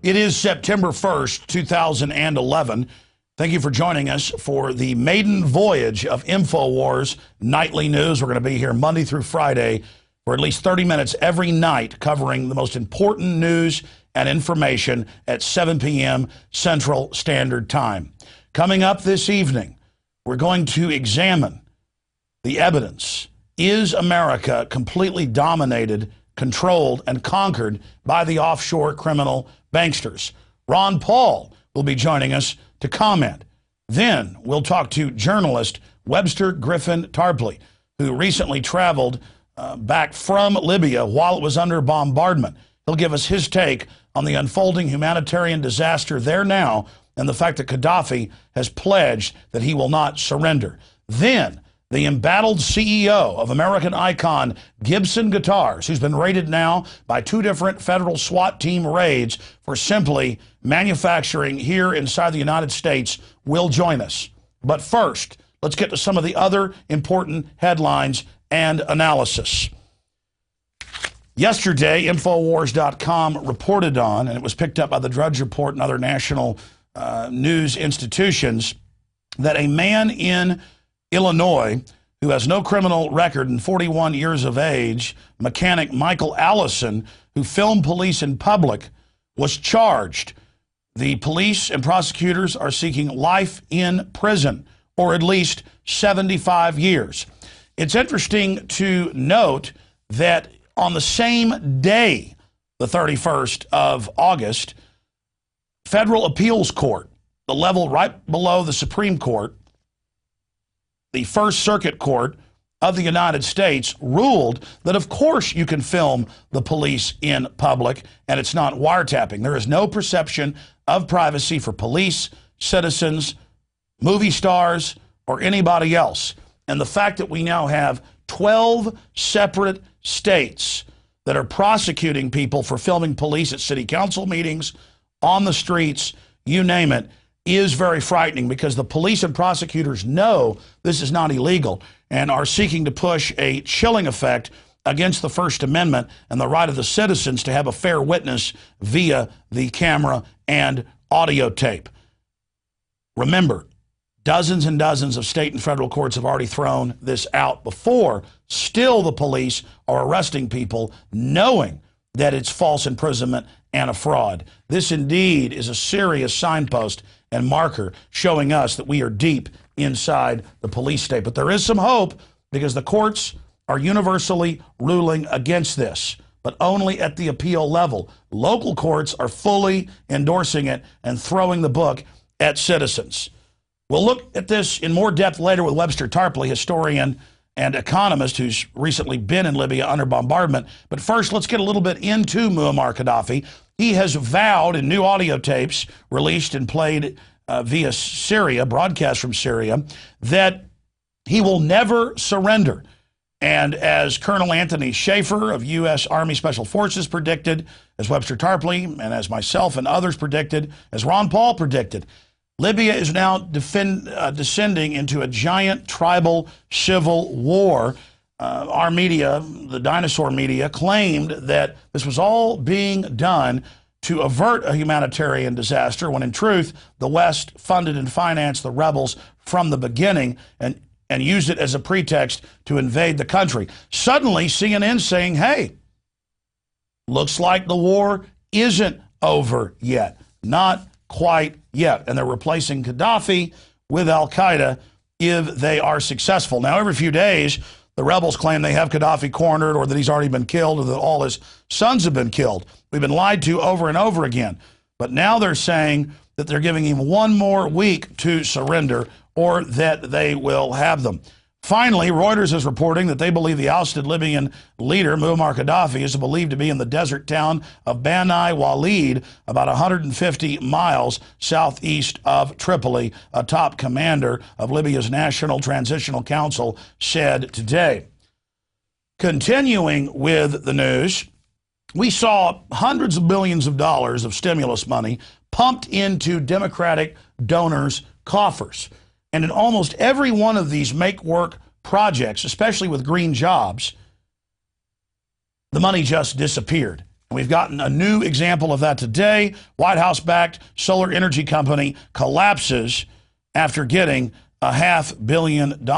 It is September 1st, 2011. Thank you for joining us for the maiden voyage of Infowars Nightly News. We're going to be here Monday through Friday for at least 30 minutes every night, covering the most important news and information at 7 p.m. Central Standard Time. Coming up this evening, we're going to examine the evidence. Is America completely dominated, controlled, and conquered by the offshore criminal banksters? Ron Paul will be joining us to comment. Then we'll talk to journalist Webster Tarpley, who recently traveled back from Libya while it was under bombardment. He'll give us his take on the unfolding humanitarian disaster there now and the fact that Gaddafi has pledged that he will not surrender. Then the embattled CEO of American icon Gibson Guitars, who's been raided now by 2 different federal SWAT team raids for simply manufacturing here inside the United States, will join us. But first, let's get to some of the other important headlines and analysis. Yesterday, Infowars.com reported on, and it was picked up by the Drudge Report and other national news institutions, that a man in Illinois who has no criminal record and 41 years of age, mechanic Michael Allison, who filmed police in public, was charged. The police and prosecutors are seeking life in prison, or at least 75 years. It's interesting to note that on the same day, the 31st of August, Federal Appeals Court, the level right below the Supreme Court, the First Circuit Court of the United States, ruled that of course you can film the police in public and it's not wiretapping. There is no perception of privacy for police, citizens, movie stars, or anybody else. And the fact that we now have 12 separate states that are prosecuting people for filming police at city council meetings, on the streets, you name it, is very frightening, because the police and prosecutors know this is not illegal and are seeking to push a chilling effect against the First Amendment and the right of the citizens to have a fair witness via the camera and audio tape. Remember, dozens and dozens of state and federal courts have already thrown this out before. Still, the police are arresting people knowing that it's false imprisonment and a fraud. This indeed is a serious signpost and marker showing us that we are deep inside the police state. But there is some hope, because the courts are universally ruling against this, but only at the appeal level. Local courts are fully endorsing it and throwing the book at citizens. We'll look at this in more depth later with Webster Tarpley, historian and economist who's recently been in Libya under bombardment. But first, let's get a little bit into Muammar Gaddafi. He has vowed in new audio tapes released and played via Syria, broadcast from Syria, that he will never surrender. And as Colonel Anthony Schaefer of U.S. Army Special Forces predicted, as Webster Tarpley and as myself and others predicted, as Ron Paul predicted, Libya is now descending into a giant tribal civil war. Our media, the dinosaur media, claimed that this was all being done to avert a humanitarian disaster, when in truth, the West funded and financed the rebels from the beginning and used it as a pretext to invade the country. Suddenly, CNN saying, hey, looks like the war isn't over yet. Not quite yet. And they're replacing Gaddafi with al-Qaeda if they are successful. Now, every few days, the rebels claim they have Gaddafi cornered, or that he's already been killed, or that all his sons have been killed. We've been lied to over and over again. But now they're saying that they're giving him 1 more week to surrender, or that they will have them. Finally, Reuters is reporting that they believe the ousted Libyan leader, Muammar Gaddafi, is believed to be in the desert town of Bani Walid, about 150 miles southeast of Tripoli, a top commander of Libya's National Transitional Council said today. Continuing with the news, we saw hundreds of billions of dollars of stimulus money pumped into Democratic donors' coffers. And in almost every one of these make-work projects, especially with green jobs, the money just disappeared. We've gotten a new example of that today. White House-backed solar energy company collapses after getting $500 million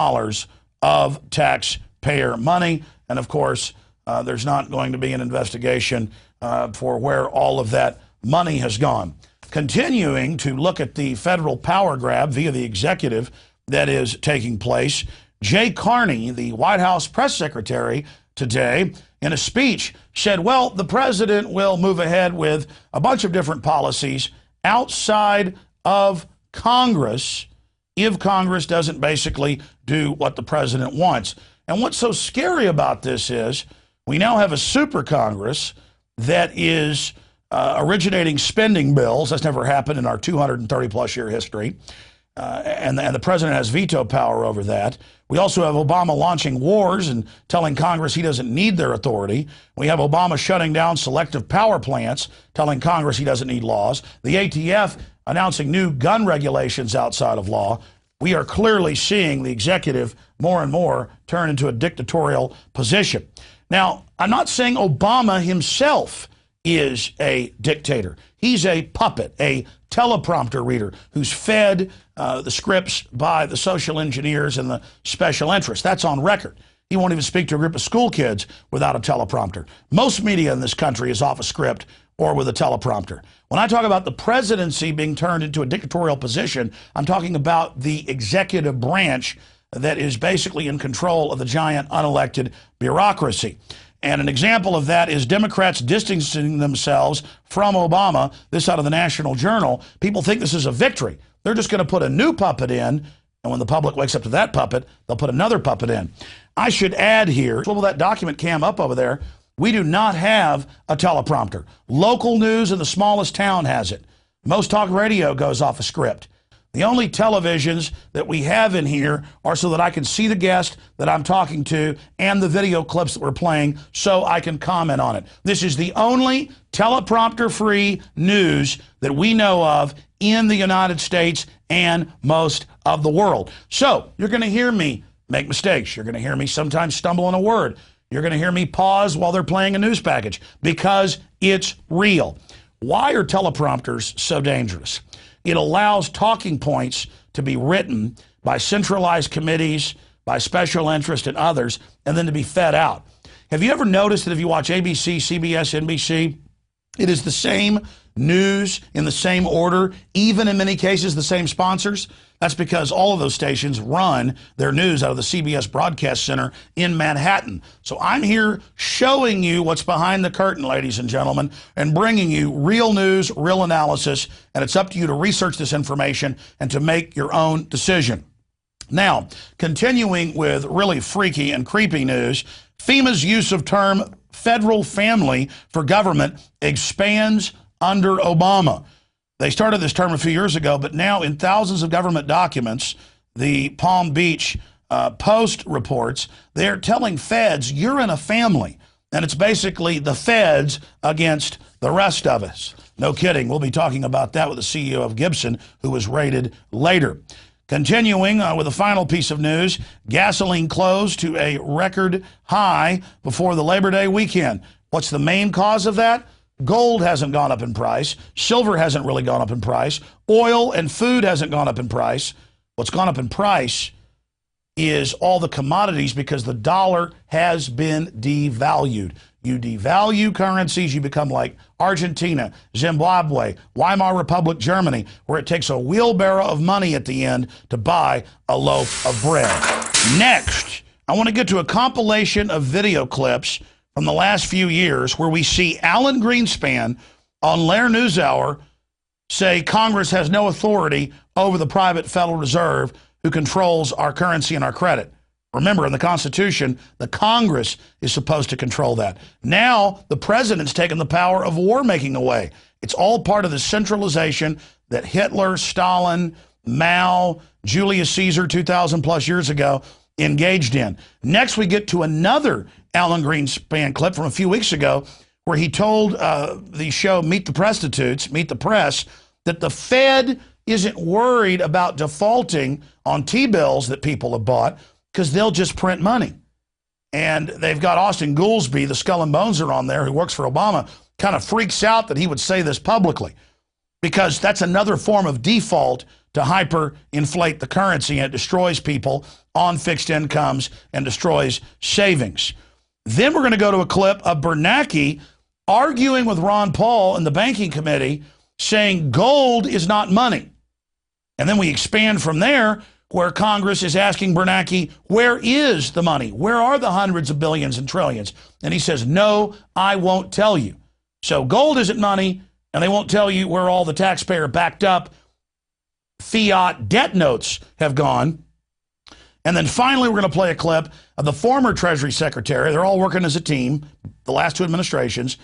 of taxpayer money. And of course, there's not going to be an investigation for where all of that money has gone. Continuing to look at the federal power grab via the executive that is taking place, Jay Carney, the White House press secretary, today in a speech said, well, the president will move ahead with a bunch of different policies outside of Congress if Congress doesn't basically do what the president wants. And what's so scary about this is we now have a super Congress that is originating spending bills. That's never happened in our 230-plus year history. And the president has veto power over that. We also have Obama launching wars and telling Congress he doesn't need their authority. We have Obama shutting down selective power plants, telling Congress he doesn't need laws. The ATF announcing new gun regulations outside of law. We are clearly seeing the executive more and more turn into a dictatorial position. Now, I'm not saying Obama himself is a dictator. He's a puppet, a teleprompter reader who's fed the scripts by the social engineers and the special interests. That's on record. He won't even speak to a group of school kids without a teleprompter. Most media in this country is off a script or with a teleprompter. When I talk about the presidency being turned into a dictatorial position, I'm talking about the executive branch that is basically in control of the giant unelected bureaucracy. And an example of that is Democrats distancing themselves from Obama. This out of the National Journal. People think this is a victory. They're just going to put a new puppet in, and when the public wakes up to that puppet, they'll put another puppet in. I should add here, swivel that document cam up over there, we do not have a teleprompter. Local news in the smallest town has it. Most talk radio goes off a script. The only televisions that we have in here are so that I can see the guest that I'm talking to and the video clips that we're playing so I can comment on it. This is the only teleprompter-free news that we know of in the United States and most of the world. So you're going to hear me make mistakes. You're going to hear me sometimes stumble on a word. You're going to hear me pause while they're playing a news package because it's real. Why are teleprompters so dangerous? It allows talking points to be written by centralized committees, by special interest and others, and then to be fed out. Have you ever noticed that if you watch ABC, CBS, NBC, it is the same news in the same order, even in many cases the same sponsors? That's because all of those stations run their news out of the CBS Broadcast Center in Manhattan. So I'm here showing you what's behind the curtain, ladies and gentlemen, and bringing you real news, real analysis, and it's up to you to research this information and to make your own decision. Now, continuing with really freaky and creepy news, FEMA's use of term federal family for government expands under Obama. They started this term a few years ago, but now in thousands of government documents, the Palm Beach Post reports, they're telling feds, you're in a family. And it's basically the feds against the rest of us. No kidding. We'll be talking about that with the CEO of Gibson, who was raided later. Continuing with the final piece of news, gasoline closed to a record high before the Labor Day weekend. What's the main cause of that? Gold hasn't gone up in price. Silver hasn't really gone up in price. Oil and food hasn't gone up in price. What's gone up in price is all the commodities because the dollar has been devalued. You devalue currencies, you become like Argentina, Zimbabwe, Weimar Republic, Germany, where it takes a wheelbarrow of money at the end to buy a loaf of bread. Next, I want to get to a compilation of video clips from the last few years where we see Alan Greenspan on Lair NewsHour say Congress has no authority over the private Federal Reserve who controls our currency and our credit. Remember, in the Constitution, the Congress is supposed to control that. Now, the president's taken the power of war-making away. It's all part of the centralization that Hitler, Stalin, Mao, Julius Caesar 2,000 plus years ago engaged in. Next, we get to another Alan Greenspan clip from a few weeks ago where he told the show Meet the Prostitutes, Meet the Press, that the Fed isn't worried about defaulting on T-bills that people have bought because they'll just print money. And they've got Austin Goolsbee, the skull and bones are on there, who works for Obama, kind of freaks out that he would say this publicly, because that's another form of default to hyperinflate the currency, and it destroys people on fixed incomes and destroys savings. Then we're going to go to a clip of Bernanke arguing with Ron Paul in the banking committee, saying gold is not money. And then we expand from there, where Congress is asking Bernanke, where is the money? Where are the hundreds of billions and trillions? And he says, no, I won't tell you. So gold isn't money, and they won't tell you where all the taxpayer backed up fiat debt notes have gone. And then finally, we're going to play a clip of the former Treasury Secretary. They're all working as a team, the last two administrations.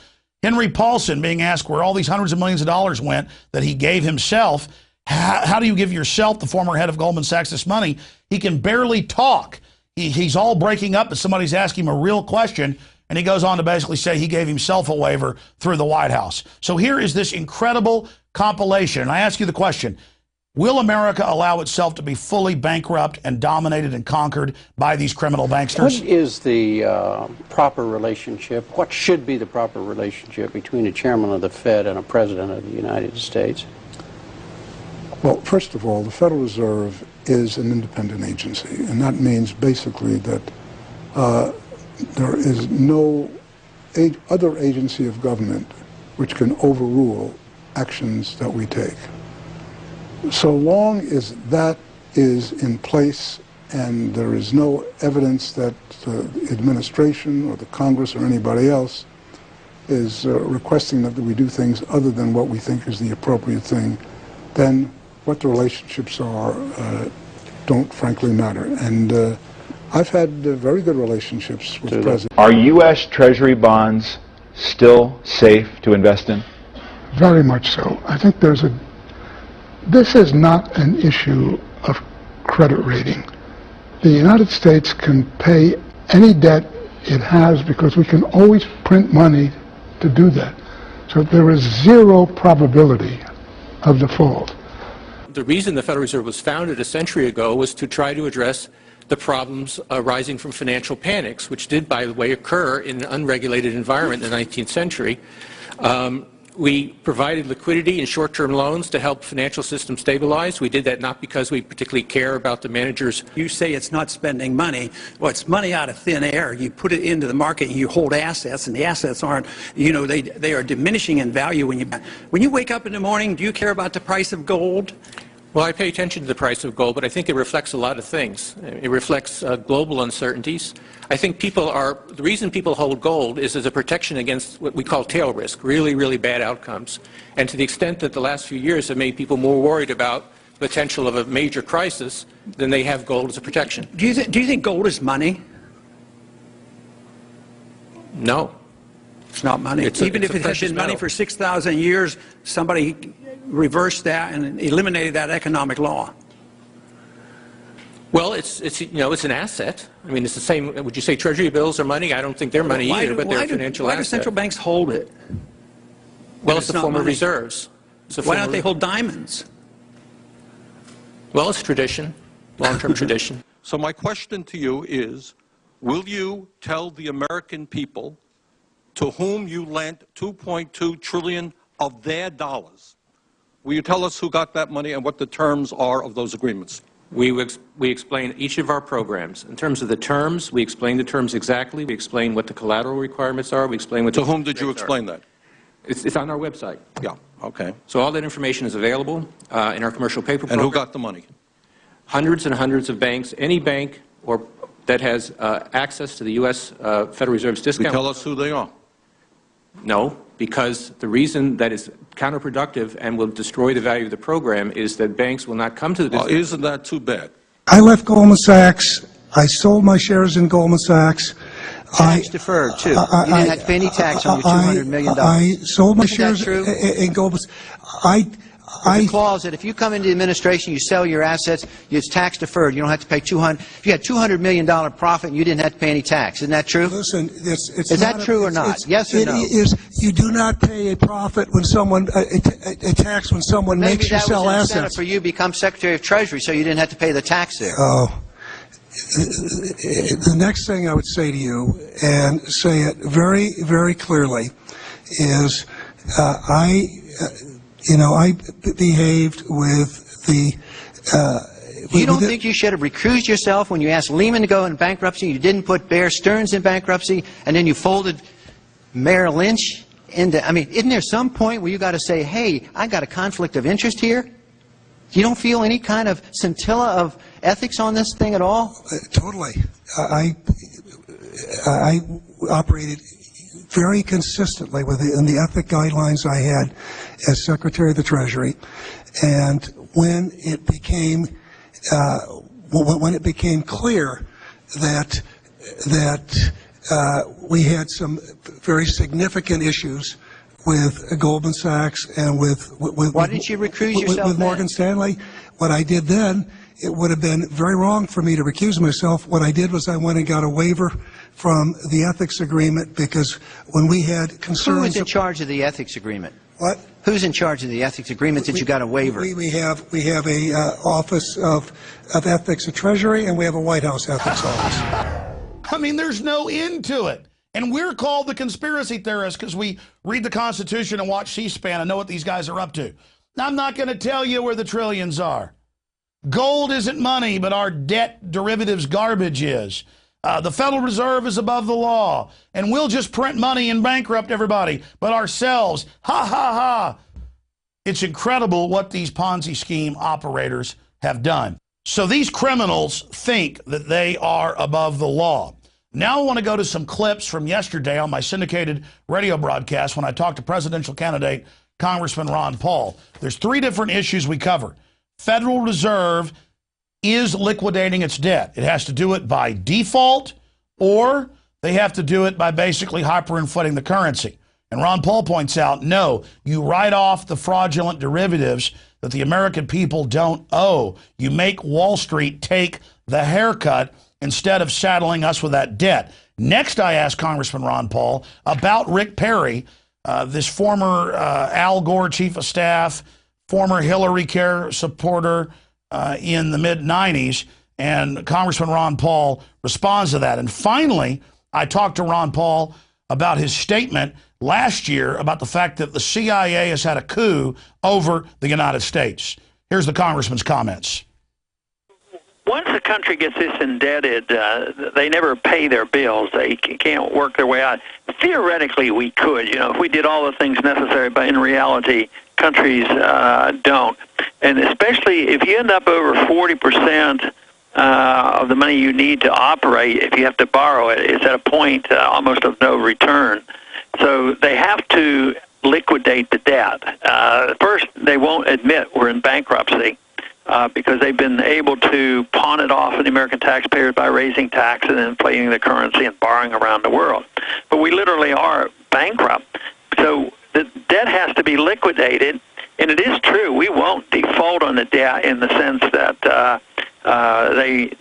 Henry Paulson being asked where all these hundreds of millions of dollars went that he gave himself. How do you give yourself, the former head of Goldman Sachs, this money? He can barely talk. He's all breaking up, but somebody's asking him a real question, and he goes on to basically say he gave himself a waiver through the White House. So here is this incredible compilation. And I ask you the question, will America allow itself to be fully bankrupt and dominated and conquered by these criminal banksters? What is the proper relationship, what should be the proper relationship between a chairman of the Fed and a president of the United States? Well, first of all, the Federal Reserve is an independent agency, and that means basically that there is no other agency of government which can overrule actions that we take. So long as that is in place and there is no evidence that the administration or the Congress or anybody else is requesting that we do things other than what we think is the appropriate thing, then what the relationships are don't frankly matter. And I've had very good relationships with the President. Are U.S. Treasury bonds still safe to invest in? Very much so. I think this is not an issue of credit rating. The United States can pay any debt it has because we can always print money to do that. So there is zero probability of default. The reason the Federal Reserve was founded a century ago was to try to address the problems arising from financial panics, which did, by the way, occur in an unregulated environment in the 19th century. We provided liquidity and short-term loans to help financial systems stabilize. We did that not because we particularly care about the managers. You say it's not spending money. Well, it's money out of thin air. You put it into the market and you hold assets, and the assets aren't, you know, they are diminishing in value when you wake up in the morning. Do you care about the price of gold? Well, I pay attention to the price of gold, but I think it reflects a lot of things. It reflects global uncertainties. I think the reason people hold gold is as a protection against what we call tail risk, really, really bad outcomes. And to the extent that the last few years have made people more worried about the potential of a major crisis, then they have gold as a protection. Do you think gold is money? No. It's not money. Even if it has been money for 6,000 years, somebody reversed that and eliminated that economic law. Well, it's an asset. I mean, it's the same. Would you say Treasury bills are money? I don't think they're money either, but they're a financial asset. Why do central banks hold it? Well, it's a form of reserves. Why don't they hold diamonds? Well, it's tradition, long-term tradition. So my question to you is, will you tell the American people to whom you lent $2.2 trillion of their dollars, will you tell us who got that money and what the terms are of those agreements? We explain each of our programs. In terms of the terms, we explain the terms exactly. We explain what the collateral requirements are. We explain what to whom did you explain that? It's on our website. Yeah, okay. So all that information is available in our commercial paper program. And who got the money? Hundreds and hundreds of banks. Any bank that has access to the U.S. Federal Reserve's discount. Will you tell us who they are? No, because the reason that is counterproductive and will destroy the value of the program is that banks will not come to the business. Isn't that too bad? I left Goldman Sachs. I sold my shares in Goldman Sachs. Tax deferred, too. You didn't have to pay any tax on your $200 million. I sold my shares in Goldman Sachs. The clause that if you come into the administration, you sell your assets, it's tax deferred. You don't have to pay if you had $200 million profit and you didn't have to pay any tax. Isn't that true? Listen, is that true or not? Yes or no? It is. You do not pay a profit when someone a tax when someone makes you sell assets. Maybe that was an incentive for you to become Secretary of Treasury, so you didn't have to pay the tax there. Oh. The next thing I would say to you, and say it very, very clearly, is I behaved with the... You don't think you should have recused yourself when you asked Lehman to go in bankruptcy, you didn't put Bear Stearns in bankruptcy, and then you folded Merrill Lynch into... I mean, isn't there some point where you got to say, hey, I got a conflict of interest here? You don't feel any kind of scintilla of ethics on this thing at all? Totally. I operated very consistently within the ethic guidelines I had as Secretary of the Treasury, and when it became clear that we had some very significant issues with Goldman Sachs and with why didn't you recuse yourself with Morgan Stanley, what I did then, it would have been very wrong for me to recuse myself. What I did was I went and got a waiver from the ethics agreement, because when we had concerns... Who is in charge of the ethics agreement? What? Who's in charge of the ethics agreement that you got a waiver? We have a Office of Ethics at Treasury, and we have a White House ethics office. I mean, there's no end to it. And we're called the conspiracy theorists because we read the Constitution and watch C-SPAN and know what these guys are up to. Now, I'm not going to tell you where the trillions are. Gold isn't money, but our debt derivatives garbage is. The Federal Reserve is above the law, and we'll just print money and bankrupt everybody, but ourselves, ha, ha, ha. It's incredible what these Ponzi scheme operators have done. So these criminals think that they are above the law. Now I want to go to some clips from yesterday on my syndicated radio broadcast when I talked to presidential candidate Congressman Ron Paul. There's 3 different issues we cover. Federal Reserve is liquidating its debt. It has to do it by default, or they have to do it by basically hyperinflating the currency. And Ron Paul points out, no, you write off the fraudulent derivatives that the American people don't owe. You make Wall Street take the haircut instead of saddling us with that debt. Next, I asked Congressman Ron Paul about Rick Perry, this former Al Gore chief of staff, former Hillary Care supporter in the mid-'90s, and Congressman Ron Paul responds to that. And finally, I talked to Ron Paul about his statement last year about the fact that the CIA has had a coup over the United States. Here's the congressman's comments. Once a country gets this indebted, they never pay their bills. They can't work their way out. Theoretically, we could, if we did all the things necessary, but in reality, countries don't. And especially if you end up over 40% of the money you need to operate, if you have to borrow it, it's at a point almost of no return. So they have to liquidate the debt. First, they won't admit we're in bankruptcy. Because they've been able to pawn it off on the American taxpayers by raising taxes and inflating the currency and borrowing around the world. But we literally are bankrupt. So the debt has to be liquidated, and it is true, we won't default on the debt in the sense that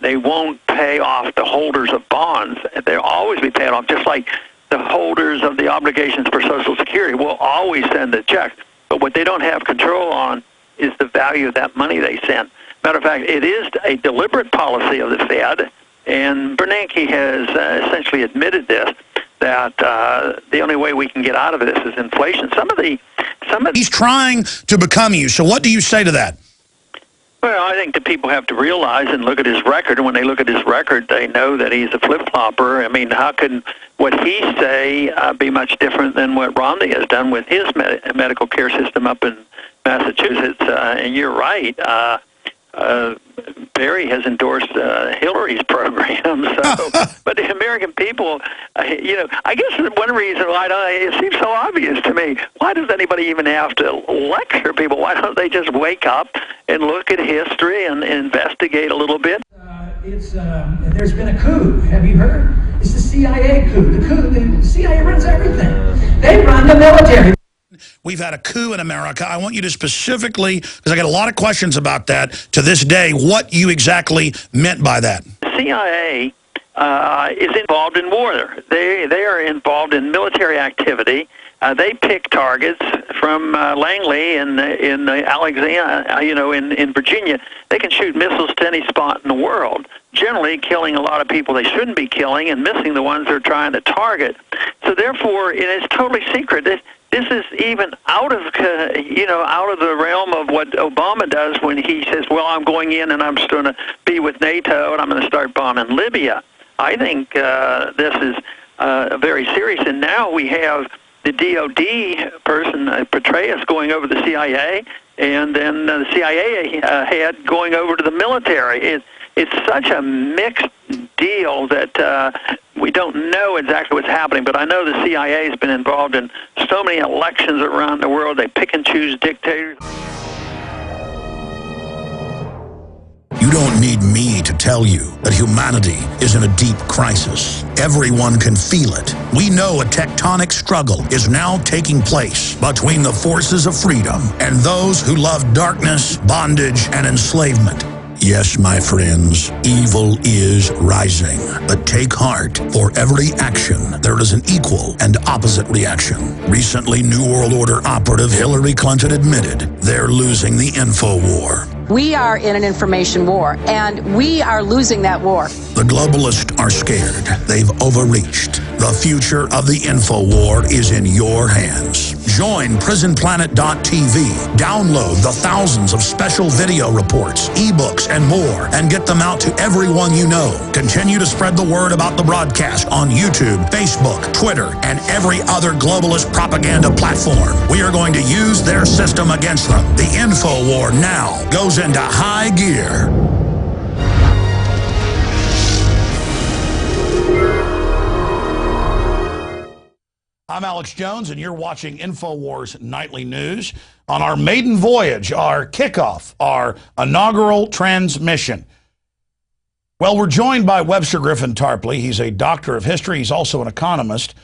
they won't pay off the holders of bonds. They'll always be paid off, just like the holders of the obligations for Social Security will always send a check. But what they don't have control on is the value of that money they send. Matter of fact, it is a deliberate policy of the Fed, and Bernanke has essentially admitted this, that the only way we can get out of this is inflation. He's trying to become you. So what do you say to that? Well, I think that people have to realize and look at his record, and when they look at his record, they know that he's a flip-flopper. I mean, how can what he say be much different than what Romney has done with his medical care system up in Massachusetts? And you're right. Barry has endorsed Hillary's program. So, but the American people, I guess one reason why it seems so obvious to me. Why does anybody even have to lecture people? Why don't they just wake up and look at history and investigate a little bit? There's been a coup. Have you heard? It's the CIA coup. The CIA runs everything. They run the military. We've had a coup in America. I want you to specifically, because I got a lot of questions about that to this day, what you exactly meant by that. The CIA is involved in war. They are involved in military activity. They pick targets from Langley in Alexandria, in Virginia. They can shoot missiles to any spot in the world, generally killing a lot of people they shouldn't be killing and missing the ones they're trying to target. So therefore, it is totally secret. this is even out of out of the realm of what Obama does when he says, "Well, I'm going in and I'm just going to be with NATO and I'm going to start bombing Libya." I think this is very serious, and now we have the DOD person, Petraeus, going over the CIA, and then the CIA head going over to the military. It's such a mixed deal that we don't know exactly what's happening, but I know the CIA has been involved in so many elections around the world. They pick and choose dictators. You don't need me to tell you that humanity is in a deep crisis. Everyone can feel it. We know a tectonic struggle is now taking place between the forces of freedom and those who love darkness, bondage, and enslavement. Yes, my friends, evil is rising. But take heart. For every action, there is an equal and opposite reaction. Recently, New World Order operative Hillary Clinton admitted they're losing the info war. We are in an information war, and we are losing that war. The globalists are scared. They've overreached. The future of the info war is in your hands. Join prisonplanet.tv. Download the thousands of special video reports, ebooks, and more, and get them out to everyone you know. Continue to spread the word about the broadcast on YouTube, Facebook, Twitter, and every other globalist propaganda platform. We are going to use their system against them. The info war now goes into high gear. I'm Alex Jones, and you're watching Infowars Nightly News on our maiden voyage, our kickoff, our inaugural transmission. Well, we're joined by Webster Tarpley. He's a doctor of history. He's also an economist,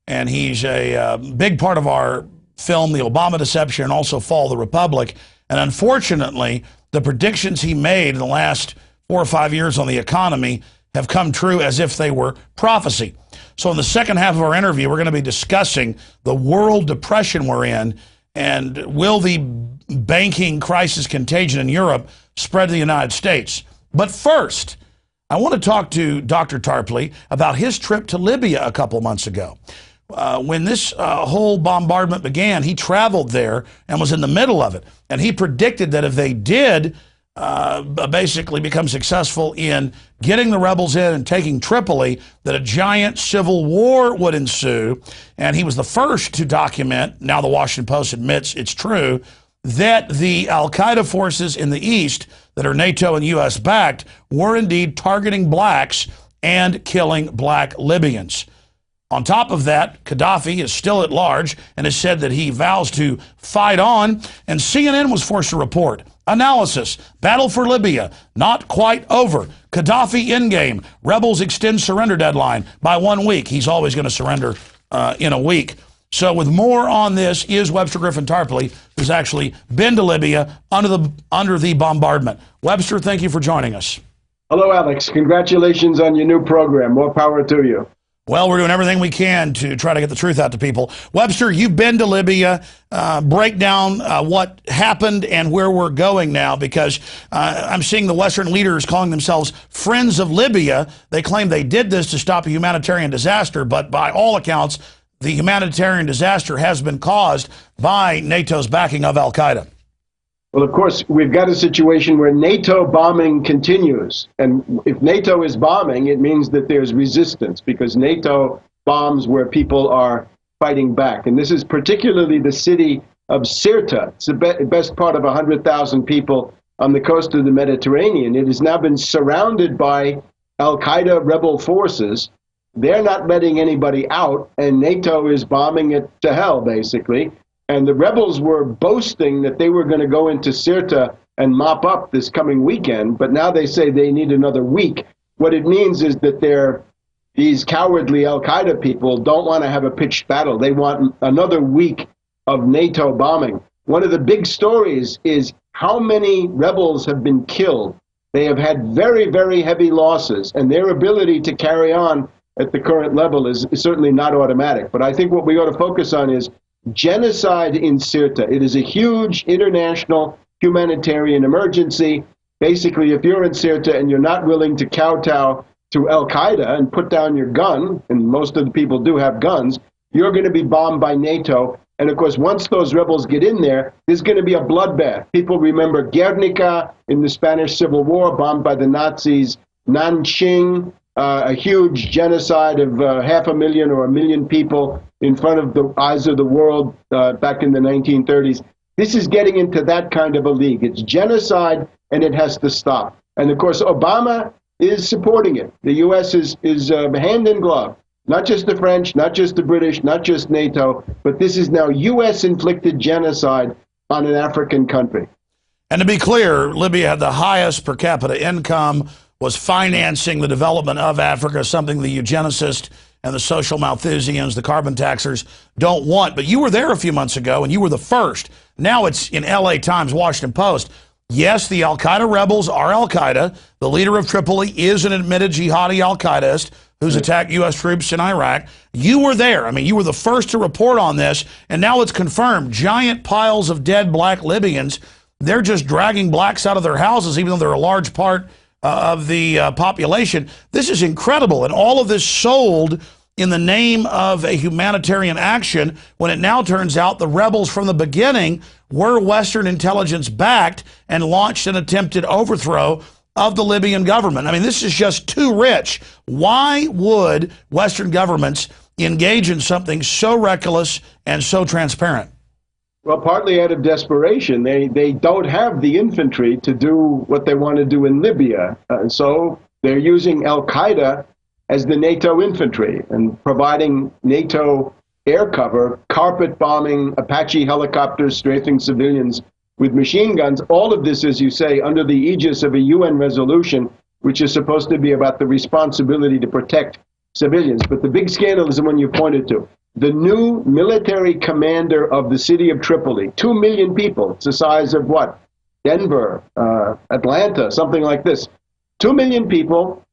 and he's a big part of our film, The Obama Deception, and also Fall of the Republic. And unfortunately, the predictions he made in the last 4 or 5 years on the economy have come true as if they were prophecy. So in the second half of our interview, we're going to be discussing the world depression we're in, and will the banking crisis contagion in Europe spread to the United States. But first, I want to talk to Dr. Tarpley about his trip to Libya a couple months ago. When this whole bombardment began, he traveled there and was in the middle of it. And he predicted that if they did basically become successful in getting the rebels in and taking Tripoli, that a giant civil war would ensue. And he was the first to document, now the Washington Post admits it's true, that the al-Qaeda forces in the east that are NATO and U.S. backed were indeed targeting blacks and killing black Libyans. On top of that, Gaddafi is still at large and has said that he vows to fight on, and CNN was forced to report. Analysis, battle for Libya, not quite over. Gaddafi endgame, rebels extend surrender deadline by 1 week. He's always going to surrender in a week. So with more on this is Webster Tarpley, who's actually been to Libya under the bombardment. Webster, thank you for joining us. Hello, Alex. Congratulations on your new program. More power to you. Well, we're doing everything we can to try to get the truth out to people. Webster, you've been to Libya. Break down what happened and where we're going now, because I'm seeing the Western leaders calling themselves friends of Libya. They claim they did this to stop a humanitarian disaster, but by all accounts, the humanitarian disaster has been caused by NATO's backing of al-Qaeda. Well, of course, we've got a situation where NATO bombing continues. And if NATO is bombing, it means that there's resistance, because NATO bombs where people are fighting back. And this is particularly the city of Sirte. It's the best part of 100,000 people on the coast of the Mediterranean. It has now been surrounded by al-Qaeda rebel forces. They're not letting anybody out, and NATO is bombing it to hell, basically. And the rebels were boasting that they were going to go into Sirte and mop up this coming weekend, but now they say they need another week. What it means is that these cowardly al-Qaeda people don't want to have a pitched battle. They want another week of NATO bombing. One of the big stories is how many rebels have been killed. They have had very, very heavy losses, and their ability to carry on at the current level is certainly not automatic. But I think what we ought to focus on is genocide in Sirte. It is a huge international humanitarian emergency. Basically, if you're in Sirte and you're not willing to kowtow to al-Qaeda and put down your gun, and most of the people do have guns, you're going to be bombed by NATO And of course, once those rebels get in there, there's going to be a bloodbath. People remember Guernica in the Spanish Civil War, bombed by the Nazis, Nanjing, a huge genocide of 500,000 or 1 million people in front of the eyes of the world back in the 1930s. This is getting into that kind of a league. It's genocide, and it has to stop. And of course, Obama is supporting it. The U.S. is hand in glove. Not just the French, not just the British, not just NATO, but this is now U.S.-inflicted genocide on an African country. And to be clear, Libya had the highest per capita income, was financing the development of Africa, something the eugenicists and the social Malthusians, the carbon taxers, don't want. But you were there a few months ago, and you were the first. Now it's in L.A. Times, Washington Post. Yes, the al-Qaeda rebels are al-Qaeda. The leader of Tripoli is an admitted jihadi al-Qaedist who's attacked U.S. troops in Iraq. You were there. I mean, you were the first to report on this, and now it's confirmed. Giant piles of dead black Libyans. They're just dragging blacks out of their houses, even though they're a large part of the population. This is incredible, and all of this sold in the name of a humanitarian action, when it now turns out the rebels from the beginning were Western intelligence backed and launched an attempted overthrow of the Libyan government. I mean, this is just too rich. Why would Western governments engage in something so reckless and so transparent? Well, partly out of desperation. They don't have the infantry to do what they want to do in Libya. So they're using al-Qaeda as the NATO infantry and providing NATO air cover, carpet bombing Apache helicopters, strafing civilians with machine guns. All of this, as you say, under the aegis of a UN resolution, which is supposed to be about the responsibility to protect civilians. But the big scandal is the one you pointed to. The new military commander of the city of Tripoli, 2 million people, it's the size of what? Denver, Atlanta, something like this. 2 million people,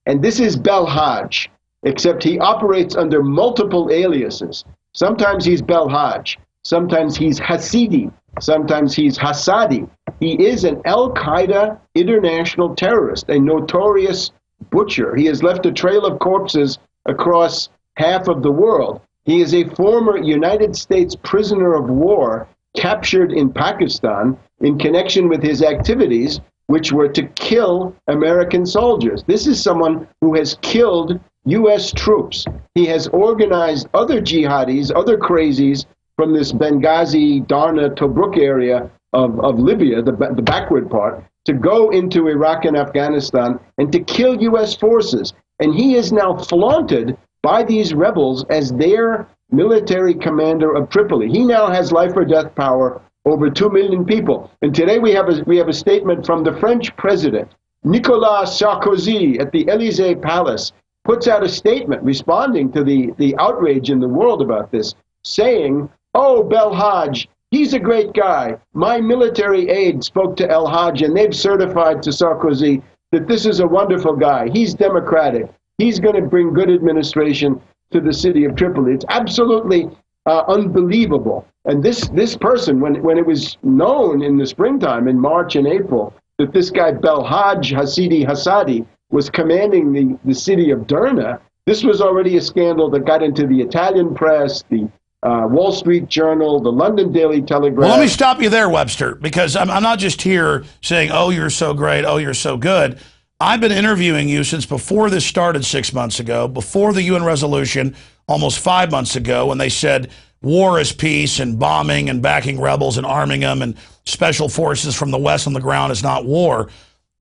and this is Belhaj, except he operates under multiple aliases. Sometimes he's Belhaj, sometimes he's Hasidi, sometimes he's Hassadi. He is an al-Qaeda international terrorist, a notorious butcher. He has left a trail of corpses across half of the world. He is a former United States prisoner of war captured in Pakistan in connection with his activities, which were to kill American soldiers. This is someone who has killed U.S. troops. He has organized other jihadis, other crazies from this Benghazi, Darna, Tobruk area of Libya, the backward part, to go into Iraq and Afghanistan and to kill U.S. forces. And he is now flaunted by these rebels as their military commander of Tripoli. He now has life or death power over 2 million people. And today we have a statement from the French president, Nicolas Sarkozy, at the Élysée Palace, puts out a statement responding to the outrage in the world about this, saying, "Oh, Belhaj, he's a great guy. My military aide spoke to El Haj, and they've certified to Sarkozy that this is a wonderful guy. He's democratic. He's going to bring good administration to the city of Tripoli." It's absolutely unbelievable. And this person, when it was known in the springtime, in March and April, that this guy Belhaj Hasidi Hassadi was commanding the city of Derna, this was already a scandal that got into the Italian press, the Wall Street Journal, the London Daily Telegraph. Well, let me stop you there, Webster, because I'm not just here saying, oh, you're so great, oh, you're so good. I've been interviewing you since before this started 6 months ago, before the UN resolution almost 5 months ago, when they said war is peace and bombing and backing rebels and arming them and special forces from the West on the ground is not war.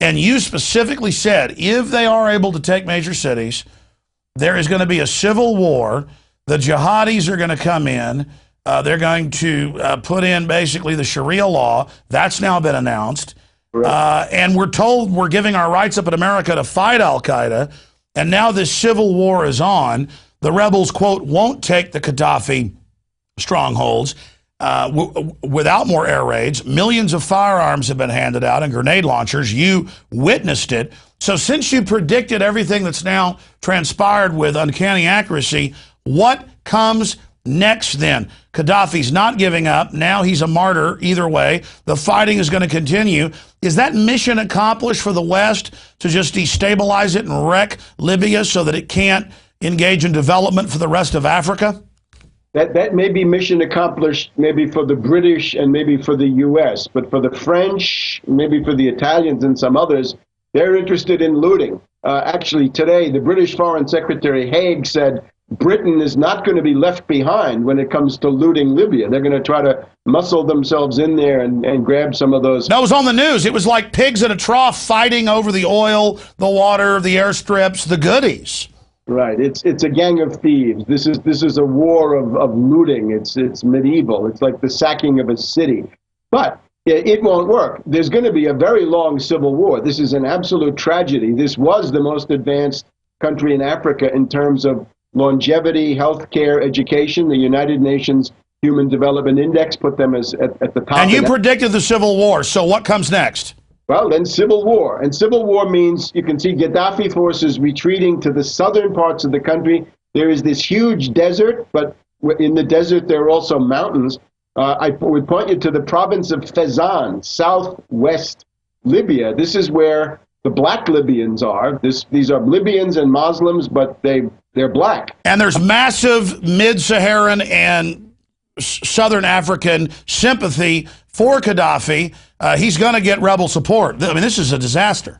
And you specifically said, if they are able to take major cities, there is going to be a civil war. The jihadis are going to come in. They're going to put in basically the Sharia law. That's now been announced. And we're told we're giving our rights up in America to fight al-Qaeda. And now this civil war is on. The rebels, quote, won't take the Gaddafi strongholds without more air raids. Millions of firearms have been handed out and grenade launchers. You witnessed it. So since you predicted everything that's now transpired with uncanny accuracy, what comes next then? Gaddafi's not giving up. Now he's a martyr. Either way, the fighting is going to continue. Is that mission accomplished for the West to just destabilize it and wreck Libya so that it can't engage in development for the rest of Africa? That may be mission accomplished, maybe for the British and maybe for the U.S., but for the French, maybe for the Italians and some others, they're interested in looting. Actually, today, the British Foreign Secretary Haig said Britain is not going to be left behind when it comes to looting Libya. They're going to try to muscle themselves in there and grab some of those. That was on the news. It was like pigs in a trough fighting over the oil, the water, the airstrips, the goodies. Right. It's a gang of thieves. This is a war of looting. It's medieval. It's like the sacking of a city. But it won't work. There's going to be a very long civil war. This is an absolute tragedy. This was the most advanced country in Africa in terms of longevity, healthcare, education. The United Nations Human Development Index put them as at the top. And you predicted the civil war. So what comes next? Well, then civil war. And civil war means you can see Gaddafi forces retreating to the southern parts of the country. There is this huge desert, but in the desert there are also mountains. I would point you to the province of Fezzan, southwest Libya. This is where the black Libyans are. These are Libyans and Muslims, but they're black. And there's massive mid-Saharan and Southern African sympathy for Gaddafi. He's going to get rebel support. I mean, this is a disaster.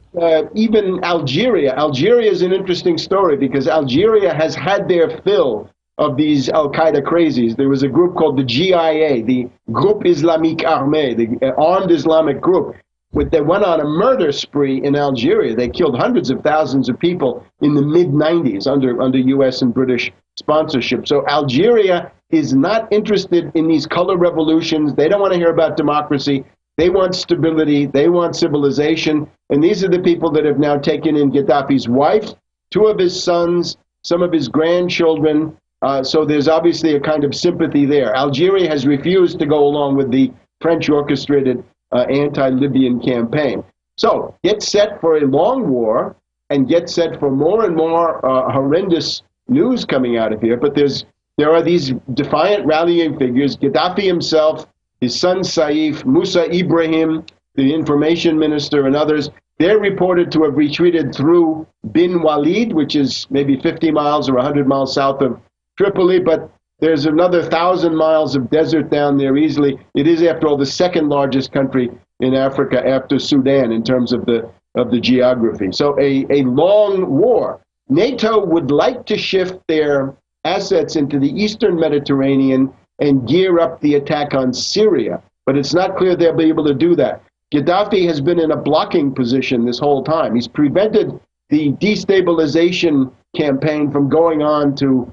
Even Algeria. Algeria is an interesting story because Algeria has had their fill of these al-Qaeda crazies. There was a group called the GIA, the Groupe Islamique Armée, the armed Islamic group. They went on a murder spree in Algeria. They killed hundreds of thousands of people in the mid-90s under U.S. and British sponsorship. So Algeria is not interested in these color revolutions. They don't want to hear about democracy. They want stability. They want civilization. And these are the people that have now taken in Gaddafi's wife, two of his sons, some of his grandchildren. So there's obviously a kind of sympathy there. Algeria has refused to go along with the French-orchestrated anti-Libyan campaign. So get set for a long war and get set for more and more horrendous news coming out of here. But there are these defiant rallying figures, Gaddafi himself, his son Saif, Musa Ibrahim, the information minister, and others. They're reported to have retreated through Bin Walid, which is maybe 50 miles or 100 miles south of Tripoli, but there's another 1,000 miles of desert down there easily. It is, after all, the second largest country in Africa after Sudan in terms of the geography. So a long war. NATO would like to shift their assets into the eastern Mediterranean and gear up the attack on Syria, but it's not clear they'll be able to do that. Gaddafi has been in a blocking position this whole time. He's prevented the destabilization campaign from going on to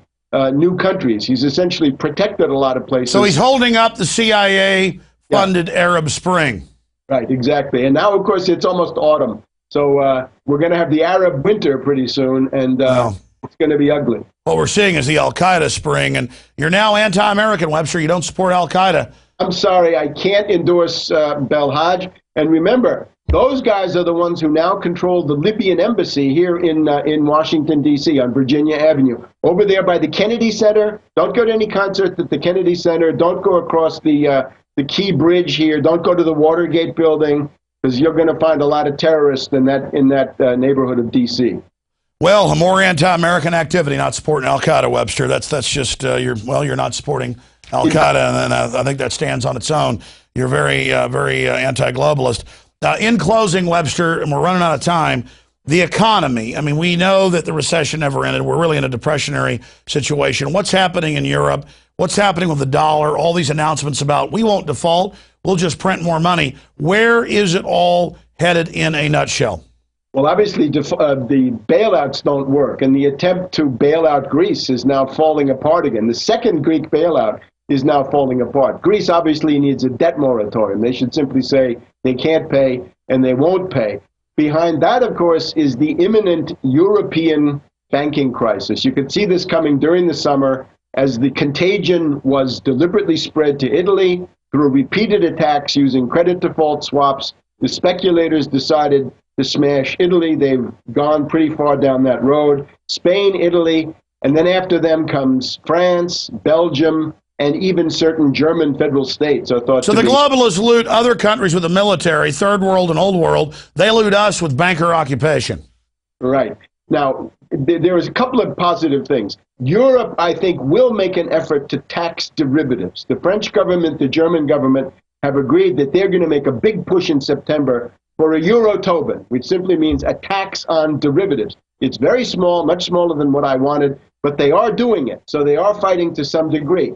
new countries. He's essentially protected a lot of places. So he's holding up the CIA-funded Arab Spring. Right, exactly. And now, of course, it's almost autumn. So we're going to have the Arab winter pretty soon, and it's going to be ugly. What we're seeing is the al-Qaeda spring, and you're now anti-American, Webster. You don't support al-Qaeda. I'm sorry, I can't endorse Belhaj. And remember, those guys are the ones who now control the Libyan embassy here in Washington, D.C., on Virginia Avenue. Over there by the Kennedy Center. Don't go to any concert at the Kennedy Center. Don't go across the Key Bridge here. Don't go to the Watergate building, because you're going to find a lot of terrorists in that neighborhood of D.C. Well, more anti-American activity, not supporting al-Qaeda, Webster. That's just you're not supporting al-Qaeda, and I think that stands on its own. You're very anti-globalist. In closing, Webster, and we're running out of time, the economy. I mean, we know that the recession never ended. We're really in a depressionary situation. What's happening in Europe? What's happening with the dollar? All these announcements about we won't default, we'll just print more money. Where is it all headed in a nutshell? Well, obviously, the bailouts don't work, and the attempt to bail out Greece is now falling apart again. The second Greek bailout is now falling apart. Greece obviously needs a debt moratorium. They should simply say they can't pay and they won't pay. Behind that, of course, is the imminent European banking crisis. You could see this coming during the summer as the contagion was deliberately spread to Italy through repeated attacks using credit default swaps. The speculators decided to smash Italy. They've gone pretty far down that road. Spain, Italy, and then after them comes France, Belgium, and even certain German federal states are thought to be. So the globalists loot other countries with the military, third world and old world. They loot us with banker occupation. Right. Now, there is a couple of positive things. Europe, I think, will make an effort to tax derivatives. The French government, the German government have agreed that they're going to make a big push in September for a Euro-Tobin, which simply means a tax on derivatives. It's very small, much smaller than what I wanted, but they are doing it. So they are fighting to some degree.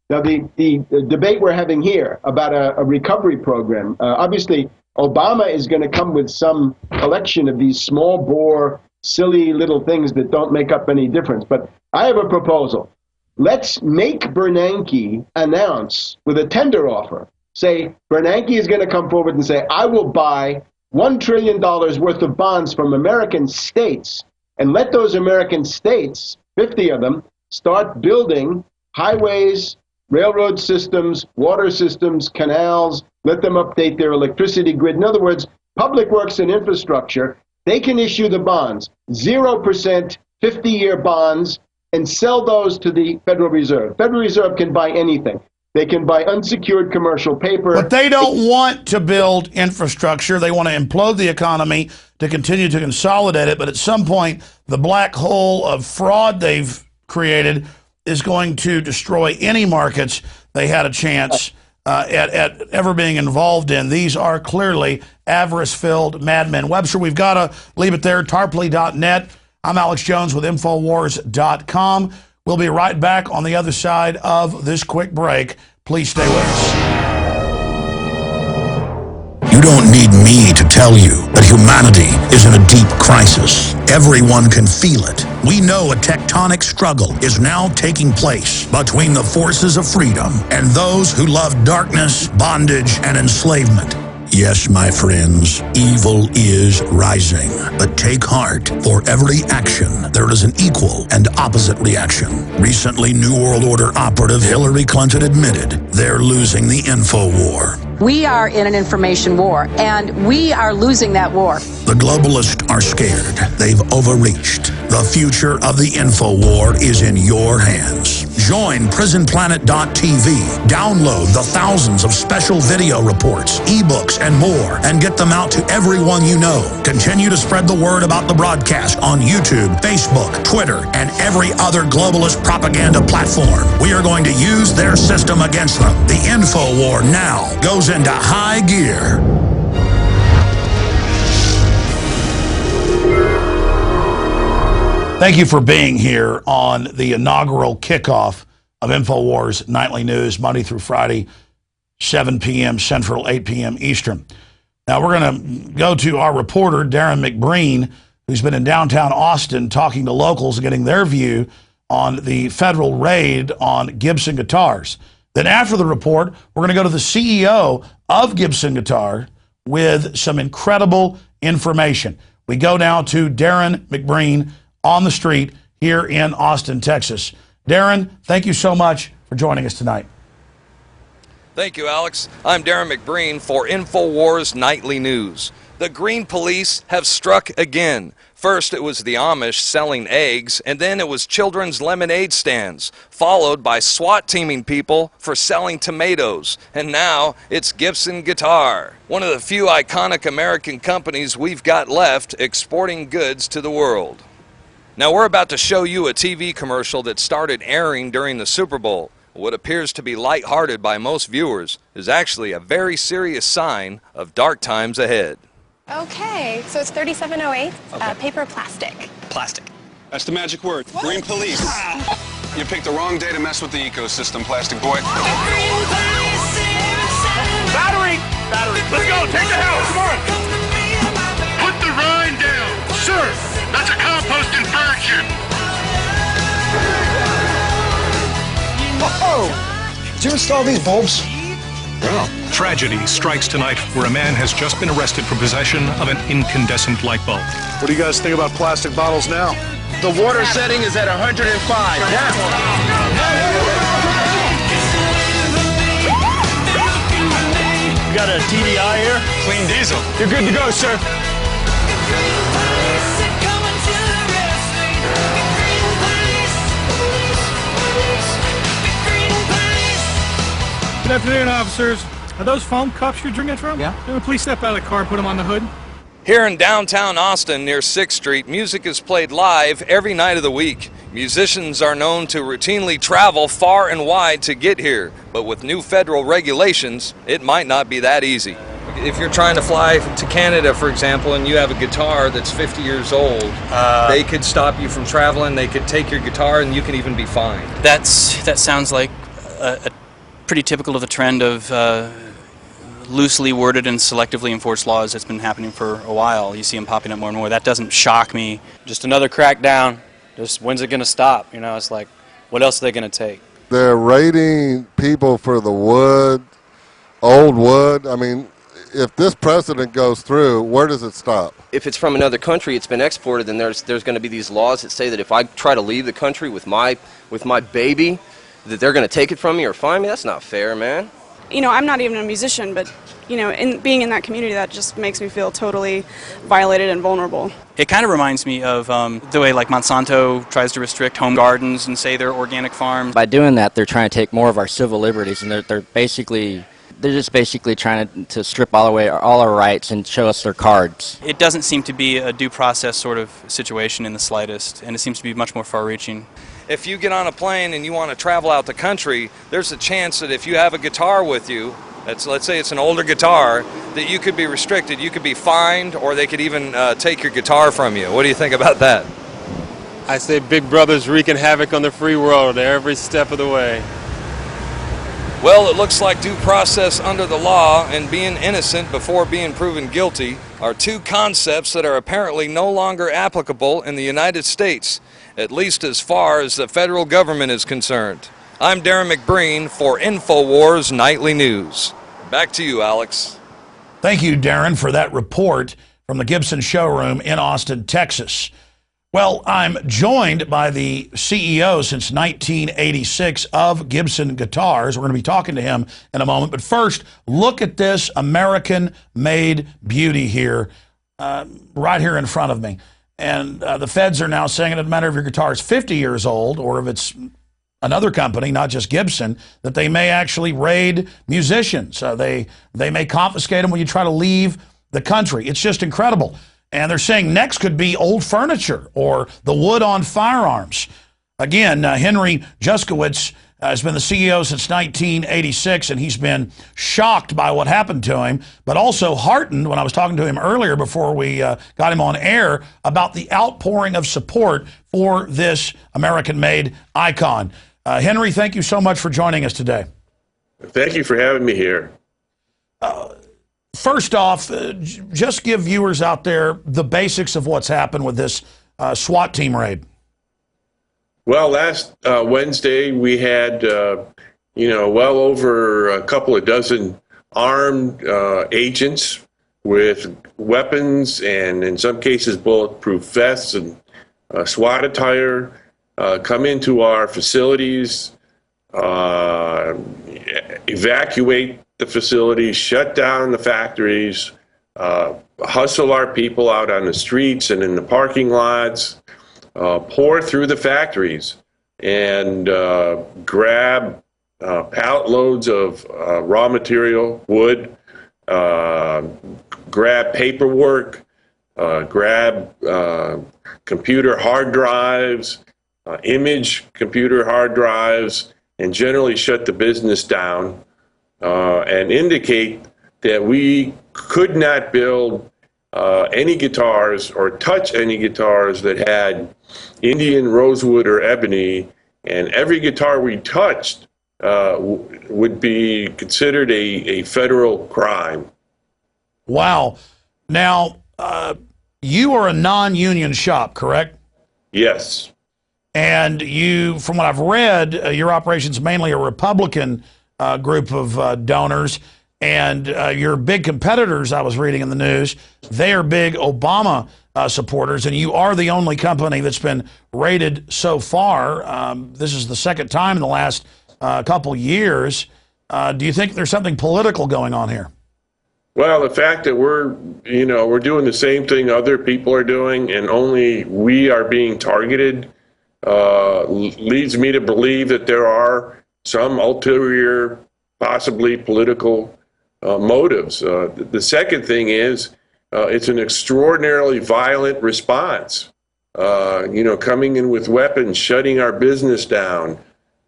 Now, the debate we're having here about a recovery program, obviously, Obama is going to come with some collection of these small bore, silly little things that don't make up any difference. But I have a proposal. Let's make Bernanke announce with a tender offer. Say, Bernanke is going to come forward and say, I will buy $1 trillion worth of bonds from American states, and let those American states, 50 of them, start building highways, railroad systems, water systems, canals, let them update their electricity grid. In other words, public works and infrastructure, they can issue the bonds, 0%, 50-year bonds, and sell those to the Federal Reserve. Federal Reserve can buy anything. They can buy unsecured commercial paper. But they don't want to build infrastructure. They want to implode the economy to continue to consolidate it. But at some point, the black hole of fraud they've created is going to destroy any markets they had a chance at ever being involved in. These are clearly avarice-filled madmen. Webster, we've got to leave it there. Tarpley.net. I'm Alex Jones with Infowars.com. We'll be right back on the other side of this quick break. Please stay with us. You don't need me to tell you that humanity is in a deep crisis. Everyone can feel it. We know a tectonic struggle is now taking place between the forces of freedom and those who love darkness, bondage, and enslavement. Yes, my friends, evil is rising. But take heart. For every action, there is an equal and opposite reaction. Recently, New World Order operative Hillary Clinton admitted they're losing the info war. We are in an information war, and we are losing that war. The globalists are scared. They've overreached. The future of the info war is in your hands. Join PrisonPlanet.tv. Download the thousands of special video reports, ebooks, and more, and get them out to everyone you know. Continue to spread the word about the broadcast on YouTube, Facebook, Twitter, and every other globalist propaganda platform. We are going to use their system against them. The info war now goes into high gear. Thank you for being here on the inaugural kickoff of Infowars Nightly News, Monday through Friday, 7 p.m. Central, 8 p.m. Eastern. Now, we're going to go to our reporter, Darren McBreen, who's been in downtown Austin talking to locals and getting their view on the federal raid on Gibson guitars. Then after the report, we're going to go to the CEO of Gibson Guitar with some incredible information. We go now to Darren McBreen on the street here in Austin, Texas. Darren, thank you so much for joining us tonight. Thank you, Alex. I'm Darren McBreen for Infowars Nightly News. The Green Police have struck again. First, it was the Amish selling eggs, and then it was children's lemonade stands, followed by SWAT teaming people for selling tomatoes. And now it's Gibson Guitar, one of the few iconic American companies we've got left exporting goods to the world. Now we're about to show you a TV commercial that started airing during the Super Bowl. What appears to be lighthearted by most viewers is actually a very serious sign of dark times ahead. Okay, so it's 3708, paper or plastic? Plastic. That's the magic word. What? Green Police. You picked the wrong day to mess with the ecosystem, plastic boy. Battery! Battery. Let's go, take the house, come on! Put the rind down. Sir, that's a compost infraction. Oh, did you install these bulbs? Well, tragedy strikes tonight where a man has just been arrested for possession of an incandescent light bulb. What do you guys think about plastic bottles now? The water setting is at 105. Now. You got a TDI here? Clean diesel. You're good to go, sir. Good afternoon, officers. Are those foam cups you're drinking from? Yeah. Please step out of the car and put them on the hood. Here in downtown Austin near 6th Street, music is played live every night of the week. Musicians are known to routinely travel far and wide to get here, but with new federal regulations, it might not be that easy. If you're trying to fly to Canada, for example, and you have a guitar that's 50 years old, they could stop you from traveling, they could take your guitar, and you can even be fined. That sounds like a pretty typical of the trend of loosely worded and selectively enforced laws that's been happening for a while. You see them popping up more and more. That doesn't shock me. Just another crackdown. Just when's it going to stop? You know, it's like, what else are they going to take? They're raiding people for the wood, old wood. I mean, if this precedent goes through, where does it stop? If it's from another country, it's been exported, then there's going to be these laws that say that if I try to leave the country with my baby, that they're going to take it from me or fine me. That's not fair, man. You know, I'm not even a musician, but, you know, being in that community, that just makes me feel totally violated and vulnerable. It kind of reminds me of the way, like, Monsanto tries to restrict home gardens and say they're organic farms. By doing that, they're trying to take more of our civil liberties, and they're just basically trying to strip all our rights and show us their cards. It doesn't seem to be a due process sort of situation in the slightest, and it seems to be much more far-reaching. If you get on a plane and you want to travel out the country, there's a chance that if you have a guitar with you, let's say it's an older guitar, that you could be restricted, you could be fined, or they could even take your guitar from you. What do you think about that? I say Big Brother's wreaking havoc on the free world every step of the way. Well, it looks like due process under the law and being innocent before being proven guilty are two concepts that are apparently no longer applicable in the United States, at least as far as the federal government is concerned. I'm Darren McBreen for Infowars Nightly News. Back to you, Alex. Thank you, Darren, for that report from the Gibson showroom in Austin, Texas. Well, I'm joined by the CEO since 1986 of Gibson Guitars. We're going to be talking to him in a moment. But first, look at this American-made beauty here, right here in front of me. And the feds are now saying it doesn't matter if your guitar is 50 years old or if it's another company, not just Gibson, that they may actually raid musicians. They may confiscate them when you try to leave the country. It's just incredible. And they're saying next could be old furniture or the wood on firearms. Again, Henry Juszkiewicz has been the CEO since 1986, and he's been shocked by what happened to him, but also heartened when I was talking to him earlier before we got him on air about the outpouring of support for this American-made icon. Henry, thank you so much for joining us today. Thank you for having me here. First off, just give viewers out there the basics of what's happened with this SWAT team raid. Well, last Wednesday we had, well over a couple of dozen armed agents with weapons and in some cases bulletproof vests and SWAT attire come into our facilities, evacuate the facilities, shut down the factories, hustle our people out on the streets and in the parking lots, pour through the factories and grab pallet loads of raw material, wood, grab paperwork, grab computer hard drives, image computer hard drives, and generally shut the business down and indicate that we could not build any guitars or touch any guitars that had Indian rosewood or ebony, and every guitar we touched would be considered a federal crime. Wow. Now, you are a non-union shop, correct? Yes. And you, from what I've read, your operation's mainly a Republican group of donors, and your big competitors, I was reading in the news, they are big Obama supporters, and you are the only company that's been raided so far. This is the second time in the last couple years. Do you think there's something political going on here? Well, the fact that we're doing the same thing other people are doing, and only we are being targeted, leads me to believe that there are some ulterior, possibly political motives. The second thing is it's an extraordinarily violent response. Coming in with weapons, shutting our business down,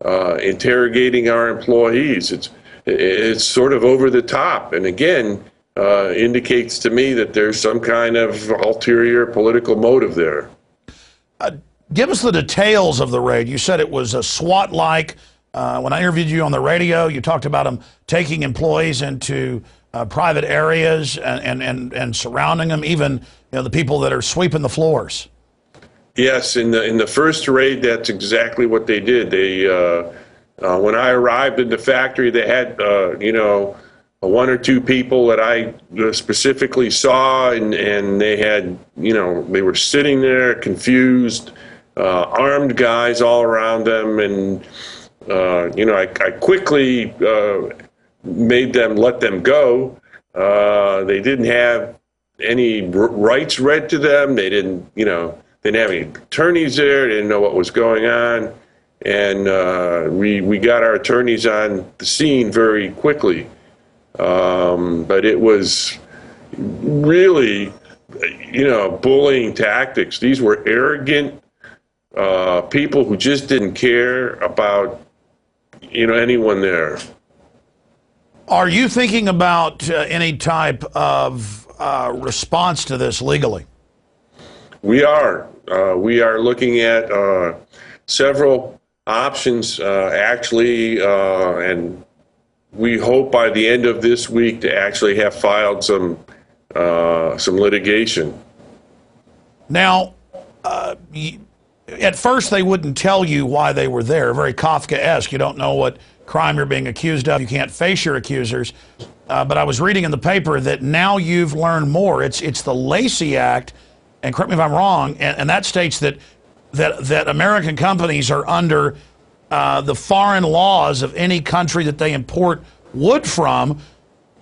interrogating our employees. It's sort of over the top, and again, indicates to me that there's some kind of ulterior political motive there. Give us the details of the raid. You said it was a SWAT-like. When I interviewed you on the radio, you talked about them taking employees into private areas and surrounding them, even the people that are sweeping the floors. Yes, in the first raid, that's exactly what they did. They when I arrived in the factory, they had one or two people that I specifically saw, and they had they were sitting there confused, armed guys all around them, and I quickly made them let them go. They didn't have any rights read to them. They didn't have any attorneys there. They didn't know what was going on, and we got our attorneys on the scene very quickly. But it was really, bullying tactics. These were arrogant people who just didn't care about, anyone there. Are you thinking about any type of response to this legally? We are. We are looking at several options, actually, and we hope by the end of this week to actually have filed some litigation. Now, at first they wouldn't tell you why they were there. Very Kafkaesque. You don't know what crime you're being accused of. You can't face your accusers. But I was reading in the paper that now you've learned more. It's the Lacey Act, and correct me if I'm wrong, and that states that American companies are under the foreign laws of any country that they import wood from,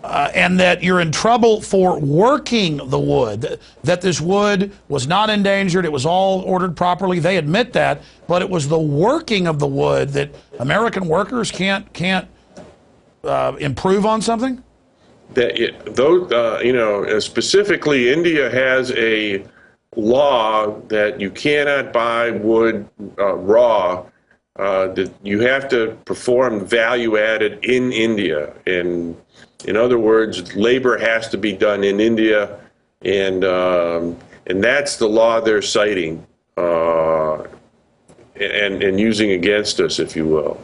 and that you're in trouble for working the wood, that this wood was not endangered, it was all ordered properly. They admit that, but it was the working of the wood that American workers can't improve on something? Specifically, India has a law that you cannot buy wood raw, that you have to perform value added in India. And in other words, labor has to be done in India, and that's the law they're citing and using against us, if you will.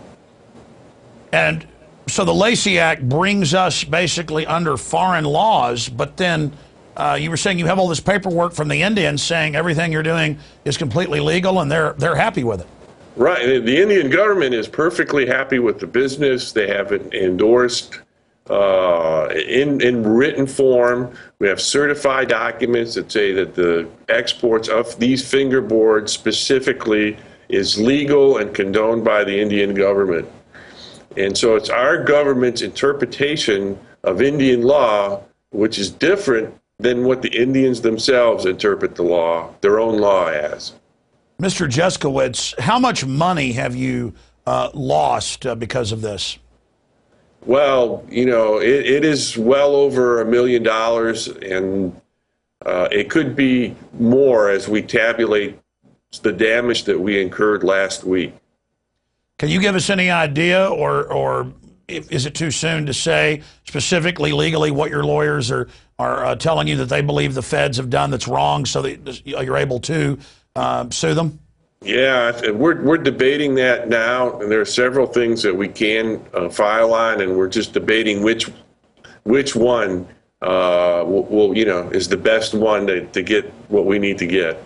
And so the Lacey Act brings us basically under foreign laws, but then you were saying you have all this paperwork from the Indians saying everything you're doing is completely legal, and they're happy with it. Right. The Indian government is perfectly happy with the business. They have it endorsed in written form. We have certified documents that say that the exports of these fingerboards specifically is legal and condoned by the Indian government. And so it's our government's interpretation of Indian law, which is different than what the Indians themselves interpret the law, their own law as. Mr. Juszkiewicz, how much money have you lost because of this? Well, it is well over $1 million, and it could be more as we tabulate the damage that we incurred last week. Can you give us any idea, or is it too soon to say specifically legally what your lawyers are telling you that they believe the feds have done that's wrong, so that you're able to sue them? Yeah, we're debating that now, and there are several things that we can file on, and we're just debating which one will is the best one to get what we need to get.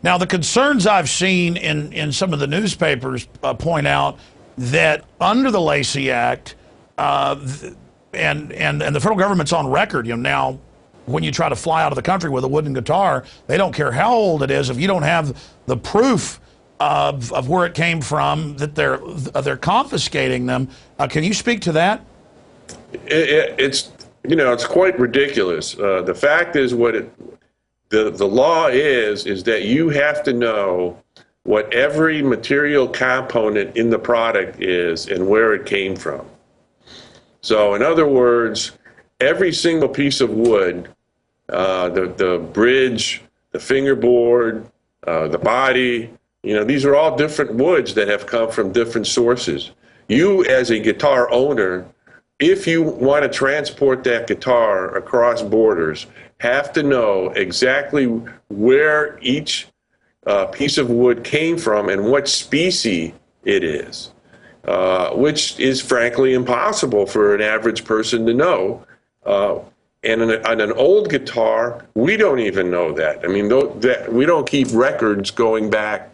Now, the concerns I've seen in some of the newspapers point out that under the Lacey Act, and the federal government's on record, now, when you try to fly out of the country with a wooden guitar, they don't care how old it is. If you don't have the proof of where it came from, that they're confiscating them. Can you speak to that? It's quite ridiculous. The fact is, the law is that you have to know what every material component in the product is and where it came from. So in other words, every single piece of wood the bridge, the fingerboard, the body. These are all different woods that have come from different sources. You, as a guitar owner, if you want to transport that guitar across borders, have to know exactly where each piece of wood came from and what species it is, which is frankly impossible for an average person to know. And on an old guitar, we don't even know that. I mean, we don't keep records going back,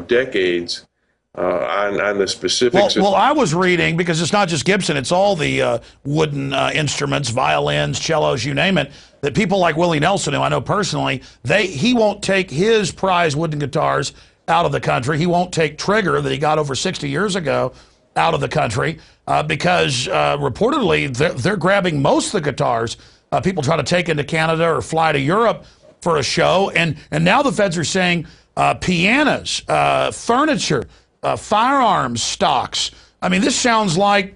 decades on the specifics. Well, I was reading, because it's not just Gibson, it's all the wooden instruments, violins, cellos, you name it, that people like Willie Nelson, who I know personally, he won't take his prized wooden guitars out of the country. He won't take Trigger that he got over 60 years ago out of the country because reportedly they're grabbing most of the guitars people try to take into Canada or fly to Europe for a show. And now the feds are saying pianos, furniture, firearms stocks. I mean, this sounds like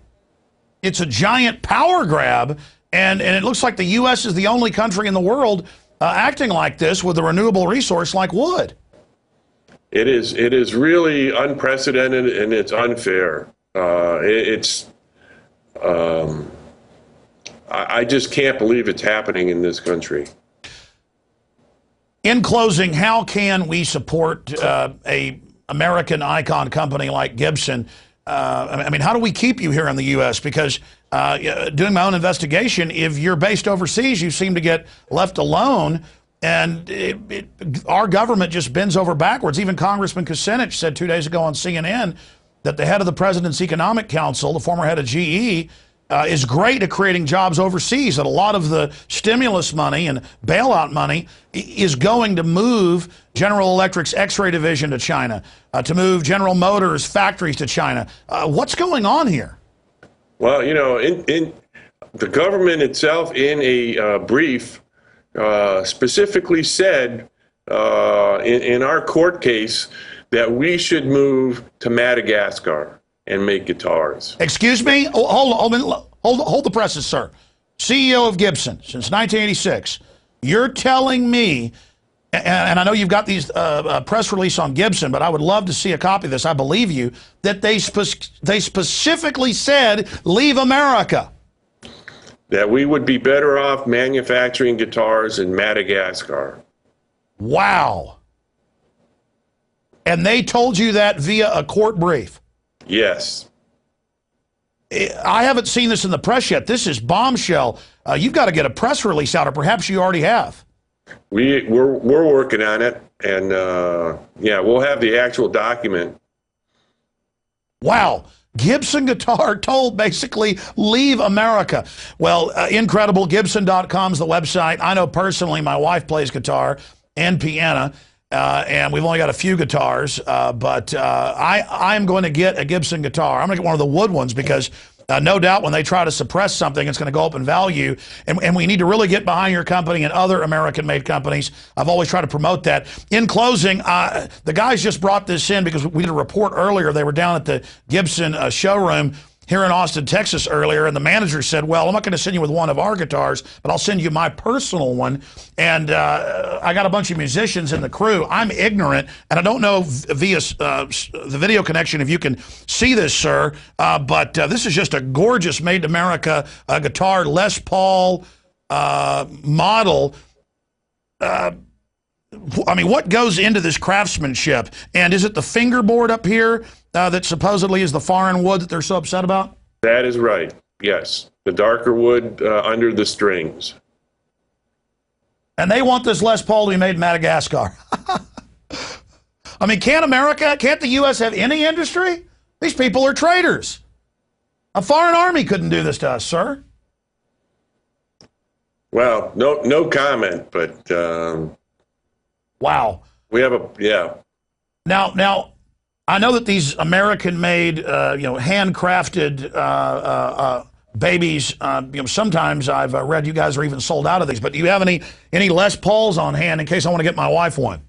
it's a giant power grab, and it looks like the U.S. is the only country in the world acting like this with a renewable resource like wood. It is really unprecedented, and it's unfair. I just can't believe it's happening in this country. In closing, how can we support a American icon company like Gibson? I mean, how do we keep you here in the U.S.? Because doing my own investigation, if you're based overseas, you seem to get left alone, and our government just bends over backwards. Even Congressman Kucinich said 2 days ago on CNN that the head of the President's Economic Council, the former head of GE, is great at creating jobs overseas, that a lot of the stimulus money and bailout money is going to move General Electric's X-ray division to China, to move General Motors factories to China. What's going on here? Well, in the government itself, in a brief, specifically said in our court case that we should move to Madagascar and make guitars. Excuse me? Hold the presses, sir. CEO of Gibson since 1986. You're telling me, and I know you've got these press release on Gibson, but I would love to see a copy of this. I believe you, that they specifically said, leave America. That we would be better off manufacturing guitars in Madagascar. Wow. And they told you that via a court brief? Yes. I haven't seen this in the press yet. This is bombshell. You've got to get a press release out, or perhaps you already have. We're working on it, and yeah, we'll have the actual document. Wow. Gibson Guitar told basically leave America. Well, incredible. Gibson.com is the website. I know personally my wife plays guitar and piano. And we've only got a few guitars, but I'm going to get a Gibson guitar. I'm going to get one of the wood ones because no doubt when they try to suppress something, it's going to go up in value. And we need to really get behind your company and other American-made companies. I've always tried to promote that. In closing, the guys just brought this in because we did a report earlier. They were down at the Gibson showroom here in Austin, Texas earlier, and the manager said, well, I'm not going to send you with one of our guitars, but I'll send you my personal one. And I got a bunch of musicians in the crew. I'm ignorant, and I don't know via the video connection if you can see this, sir, but this is just a gorgeous made-in-America guitar, Les Paul model. I mean, what goes into this craftsmanship? And is it the fingerboard up here that supposedly is the foreign wood that they're so upset about? That is right, yes. The darker wood under the strings. And they want this Les Paul to be made in Madagascar. I mean, can't the U.S. have any industry? These people are traitors. A foreign army couldn't do this to us, sir. Well, no comment, but... wow. We have yeah. Now, I know that these American-made, handcrafted babies. Sometimes I've read you guys are even sold out of these. But do you have any Les Pauls on hand in case I want to get my wife one?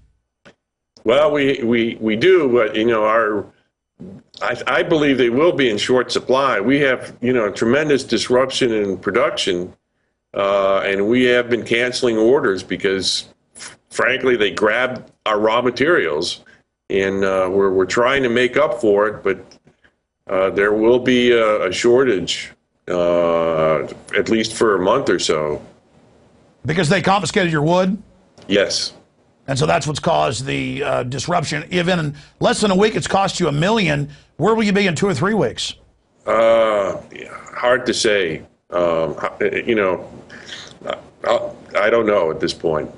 Well, we do, but I believe they will be in short supply. We have tremendous disruption in production and we have been canceling orders because, frankly, they grabbed our raw materials, and we're trying to make up for it, but there will be a shortage, at least for a month or so. Because they confiscated your wood? Yes. And so that's what's caused the disruption. Even in less than a week, it's cost you $1 million. Where will you be in 2 or 3 weeks? Hard to say. You know, I don't know at this point.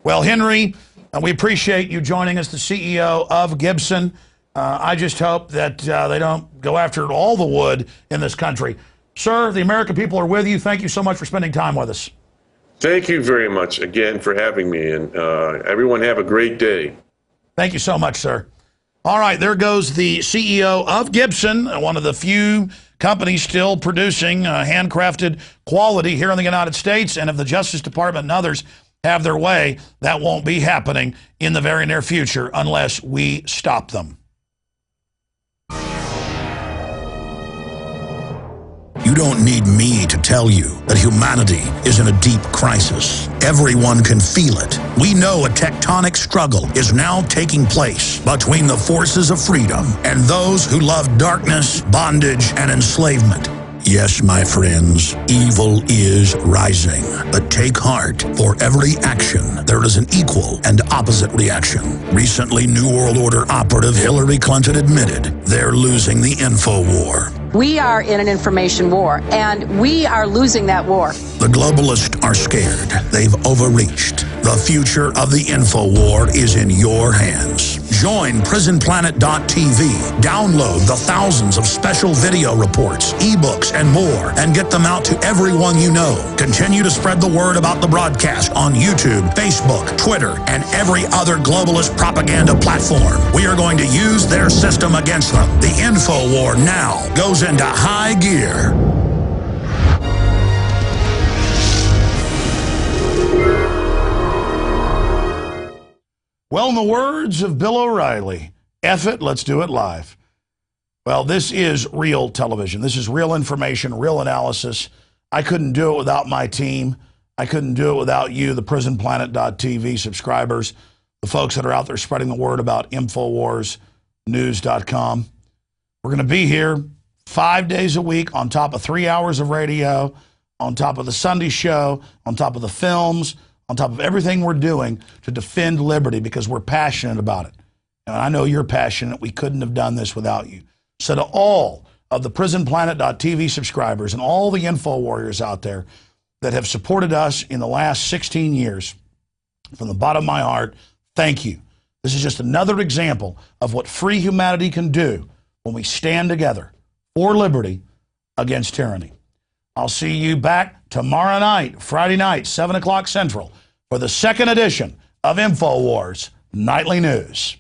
Well, Henry, we appreciate you joining us, the CEO of Gibson. I just hope that they don't go after all the wood in this country. Sir, the American people are with you. Thank you so much for spending time with us. Thank you very much again for having me, and everyone have a great day. Thank you so much, sir. All right, there goes the CEO of Gibson, one of the few companies still producing handcrafted quality here in the United States. And if the Justice Department and others have their way, that won't be happening in the very near future unless we stop them. You don't need me to tell you that humanity is in a deep crisis. Everyone can feel it. We know a tectonic struggle is now taking place between the forces of freedom and those who love darkness, bondage, and enslavement. Yes, my friends, evil is rising. But take heart. For every action, there is an equal and opposite reaction. Recently, New World Order operative Hillary Clinton admitted they're losing the info war. We are in an information war, and we are losing that war. The globalists are scared. They've overreached. The future of the info war is in your hands. Join prisonplanet.tv. Download the thousands of special video reports, ebooks, and more, and get them out to everyone you know. Continue to spread the word about the broadcast on YouTube, Facebook, Twitter, and every other globalist propaganda platform. We are going to use their system against them. The info war now goes into high gear. Well, in the words of Bill O'Reilly, F it, let's do it live. Well, this is real television. This is real information, real analysis. I couldn't do it without my team. I couldn't do it without you, the prisonplanet.tv subscribers, the folks that are out there spreading the word about InfoWarsNews.com. We're going to be here 5 days a week on top of 3 hours of radio, on top of the Sunday show, on top of the films, on top of everything we're doing to defend liberty because we're passionate about it. And I know you're passionate. We couldn't have done this without you. So to all of the prisonplanet.tv subscribers and all the info warriors out there that have supported us in the last 16 years, from the bottom of my heart, thank you. This is just another example of what free humanity can do when we stand together for liberty against tyranny. I'll see you back tomorrow night, Friday night, 7 o'clock Central, for the second edition of InfoWars Nightly News.